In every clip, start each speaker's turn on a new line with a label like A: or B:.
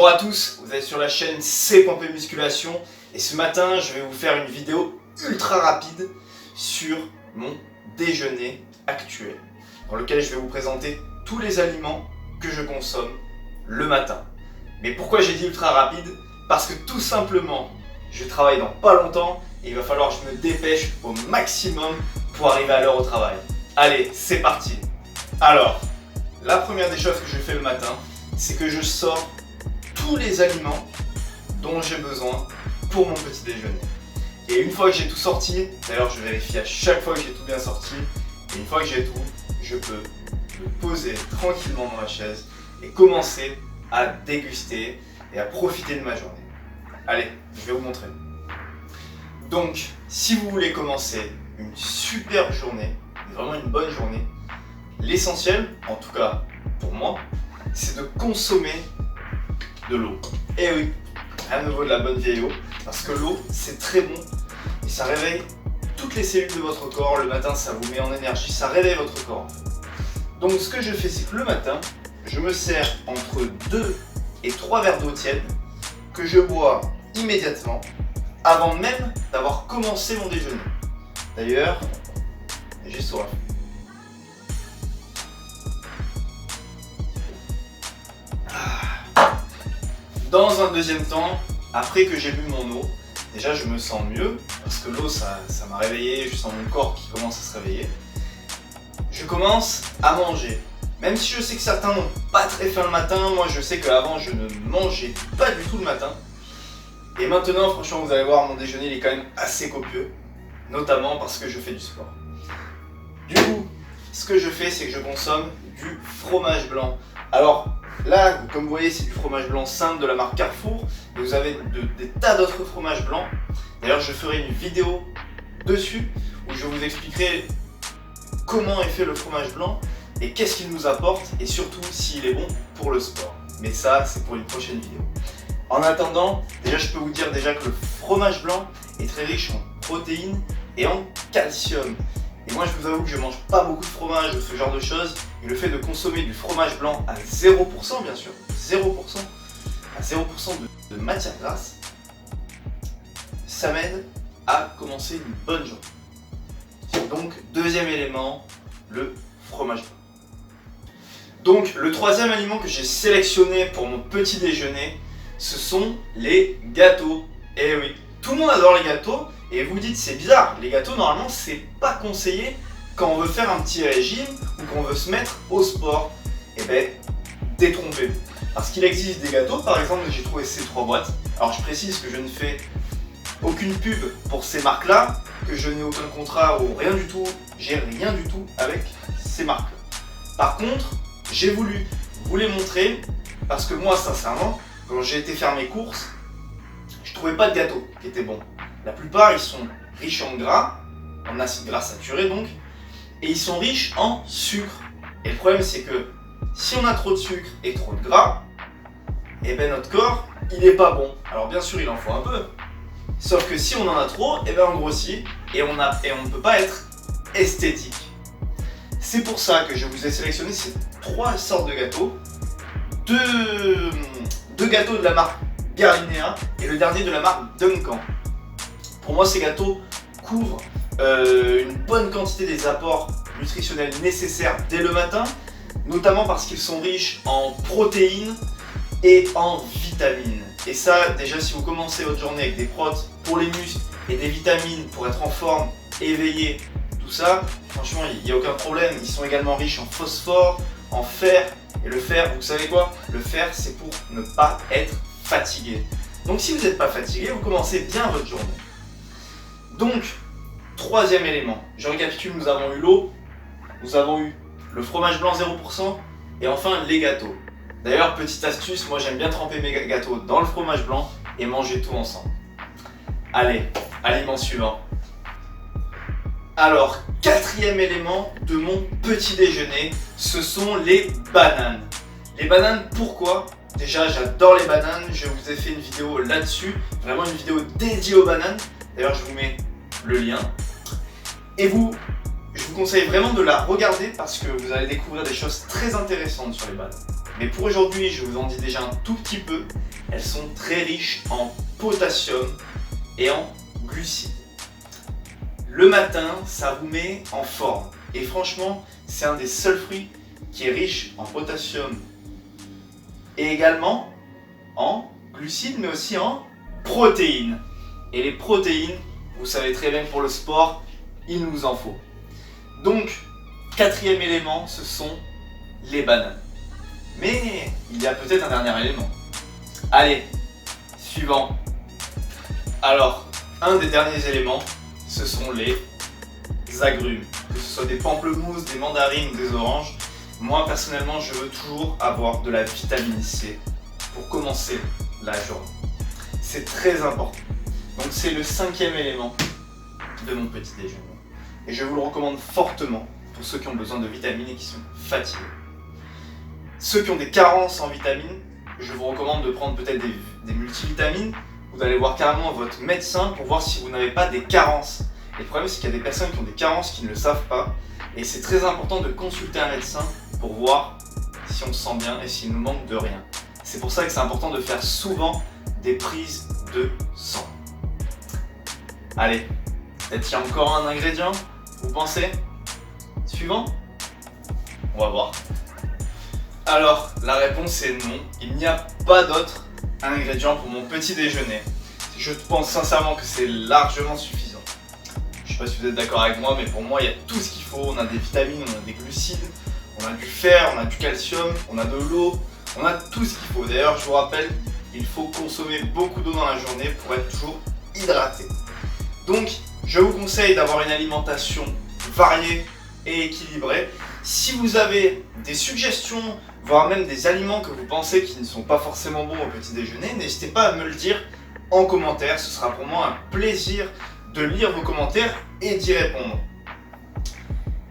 A: Bonjour à tous, vous êtes sur la chaîne C.P Musculation et ce matin je vais vous faire une vidéo ultra rapide sur mon déjeuner actuel dans lequel je vais vous présenter tous les aliments que je consomme le matin. Mais pourquoi j'ai dit ultra rapide? Parce que tout simplement je travaille dans pas longtemps et il va falloir que je me dépêche au maximum pour arriver à l'heure au travail. Allez, c'est parti. Alors, la première des choses que je fais le matin, c'est que je sors tous les aliments dont j'ai besoin pour mon petit déjeuner. Et une fois que j'ai tout sorti, d'ailleurs je vérifie à chaque fois que j'ai tout bien sorti, et une fois que j'ai tout, je peux me poser tranquillement dans ma chaise et commencer à déguster et à profiter de ma journée. Allez, je vais vous montrer. Donc, si vous voulez commencer une super journée, vraiment une bonne journée, l'essentiel, en tout cas pour moi, c'est de consommer de l'eau. Et oui, à nouveau de la bonne vieille eau, parce que l'eau c'est très bon et ça réveille toutes les cellules de votre corps. Le matin ça vous met en énergie, ça réveille votre corps. Donc ce que je fais, c'est que le matin, je me sers entre 2 et 3 verres d'eau tiède que je bois immédiatement avant même d'avoir commencé mon déjeuner. D'ailleurs, j'ai soif. Dans un deuxième temps, après que j'ai bu mon eau, déjà je me sens mieux parce que l'eau ça m'a réveillé, je sens mon corps qui commence à se réveiller. Je commence à manger. Même si je sais que certains n'ont pas très faim le matin, moi je sais qu'avant je ne mangeais pas du tout le matin. Et maintenant franchement vous allez voir, mon déjeuner il est quand même assez copieux, notamment parce que je fais du sport. Du coup, ce que je fais, c'est que je consomme du fromage blanc. Alors là, comme vous voyez, c'est du fromage blanc simple de la marque Carrefour. Et vous avez des tas d'autres fromages blancs. D'ailleurs, je ferai une vidéo dessus où je vous expliquerai comment est fait le fromage blanc et qu'est-ce qu'il nous apporte et surtout s'il est bon pour le sport. Mais ça, c'est pour une prochaine vidéo. En attendant, déjà, je peux vous dire déjà que le fromage blanc est très riche en protéines et en calcium. Et moi je vous avoue que je mange pas beaucoup de fromage ou ce genre de choses, et le fait de consommer du fromage blanc à 0% bien sûr, 0%, à 0% de matière grasse, ça m'aide à commencer une bonne journée. Donc deuxième élément, le fromage blanc. Donc le troisième aliment que j'ai sélectionné pour mon petit déjeuner, ce sont les gâteaux. Et oui, tout le monde adore les gâteaux. Et vous dites c'est bizarre, les gâteaux normalement c'est pas conseillé quand on veut faire un petit régime ou qu'on veut se mettre au sport. Et ben détrompez-vous. Parce qu'il existe des gâteaux, par exemple j'ai trouvé ces 3 boîtes. Alors je précise que je ne fais aucune pub pour ces marques là, que je n'ai aucun contrat ou rien du tout, j'ai rien du tout avec ces marques là. Par contre, j'ai voulu vous les montrer parce que moi sincèrement, quand j'ai été faire mes courses, je trouvais pas de gâteaux qui étaient bons. La plupart, ils sont riches en gras, en acides gras saturés donc, et ils sont riches en sucre. Et le problème, c'est que si on a trop de sucre et trop de gras, et ben notre corps, il est pas bon. Alors bien sûr, il en faut un peu, sauf que si on en a trop, et ben on grossit et on ne peut pas être esthétique. C'est pour ça que je vous ai sélectionné ces 3 sortes de gâteaux, deux gâteaux de la marque Garinea et le dernier de la marque Duncan. Pour moi, ces gâteaux couvrent une bonne quantité des apports nutritionnels nécessaires dès le matin, notamment parce qu'ils sont riches en protéines et en vitamines. Et ça, déjà, si vous commencez votre journée avec des protes pour les muscles et des vitamines pour être en forme, éveillé, tout ça, franchement, il n'y a aucun problème. Ils sont également riches en phosphore, en fer. Et le fer, vous savez quoi? Le fer, c'est pour ne pas être fatigué. Donc si vous n'êtes pas fatigué, vous commencez bien votre journée. Donc, troisième élément, je récapitule, nous avons eu l'eau, nous avons eu le fromage blanc 0% et enfin les gâteaux. D'ailleurs, petite astuce, moi j'aime bien tremper mes gâteaux dans le fromage blanc et manger tout ensemble. Allez, aliment suivant. Alors, quatrième élément de mon petit déjeuner, ce sont les bananes. Les bananes, pourquoi? Déjà, j'adore les bananes, je vous ai fait une vidéo là-dessus, vraiment une vidéo dédiée aux bananes. D'ailleurs, je vous mets le lien. Et je vous conseille vraiment de la regarder parce que vous allez découvrir des choses très intéressantes sur les bananes. Mais pour aujourd'hui, je vous en dis déjà un tout petit peu. Elles sont très riches en potassium et en glucides. Le matin, ça vous met en forme. Et franchement, c'est un des seuls fruits qui est riche en potassium et également en glucides, mais aussi en protéines. Et les protéines, vous savez très bien que pour le sport, il nous en faut. Donc, quatrième élément, ce sont les bananes. Mais il y a peut-être un dernier élément. Allez, suivant. Alors, un des derniers éléments, ce sont les agrumes. Que ce soit des pamplemousses, des mandarines, des oranges. Moi, personnellement, je veux toujours avoir de la vitamine C pour commencer la journée. C'est très important. Donc, c'est le cinquième élément de mon petit déjeuner. Et je vous le recommande fortement pour ceux qui ont besoin de vitamines et qui sont fatigués. Ceux qui ont des carences en vitamines, je vous recommande de prendre peut-être des multivitamines. Vous allez voir carrément votre médecin pour voir si vous n'avez pas des carences. Et le problème, c'est qu'il y a des personnes qui ont des carences qui ne le savent pas. Et c'est très important de consulter un médecin pour voir si on se sent bien et s'il nous manque de rien. C'est pour ça que c'est important de faire souvent des prises de sang. Allez, peut-être qu'il y a encore un ingrédient, vous pensez? Suivant? On va voir. Alors, la réponse est non. Il n'y a pas d'autre ingrédient pour mon petit déjeuner. Je pense sincèrement que c'est largement suffisant. Je ne sais pas si vous êtes d'accord avec moi, mais pour moi, il y a tout ce qu'il faut. On a des vitamines, on a des glucides, on a du fer, on a du calcium, on a de l'eau, on a tout ce qu'il faut. D'ailleurs, je vous rappelle, il faut consommer beaucoup d'eau dans la journée pour être toujours hydraté. Donc, je vous conseille d'avoir une alimentation variée et équilibrée. Si vous avez des suggestions, voire même des aliments que vous pensez qui ne sont pas forcément bons au petit déjeuner, n'hésitez pas à me le dire en commentaire. Ce sera pour moi un plaisir de lire vos commentaires et d'y répondre.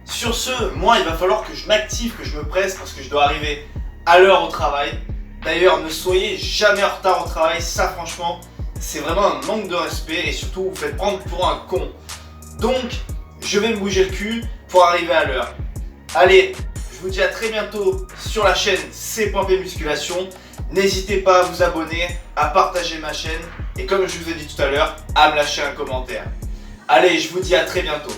A: Sur ce, moi, il va falloir que je m'active, que je me presse parce que je dois arriver à l'heure au travail. D'ailleurs, ne soyez jamais en retard au travail, ça franchement, c'est vraiment un manque de respect et surtout vous faites prendre pour un con. Donc, je vais me bouger le cul pour arriver à l'heure. Allez, je vous dis à très bientôt sur la chaîne C.P Musculation. N'hésitez pas à vous abonner, à partager ma chaîne et comme je vous ai dit tout à l'heure, à me lâcher un commentaire. Allez, je vous dis à très bientôt.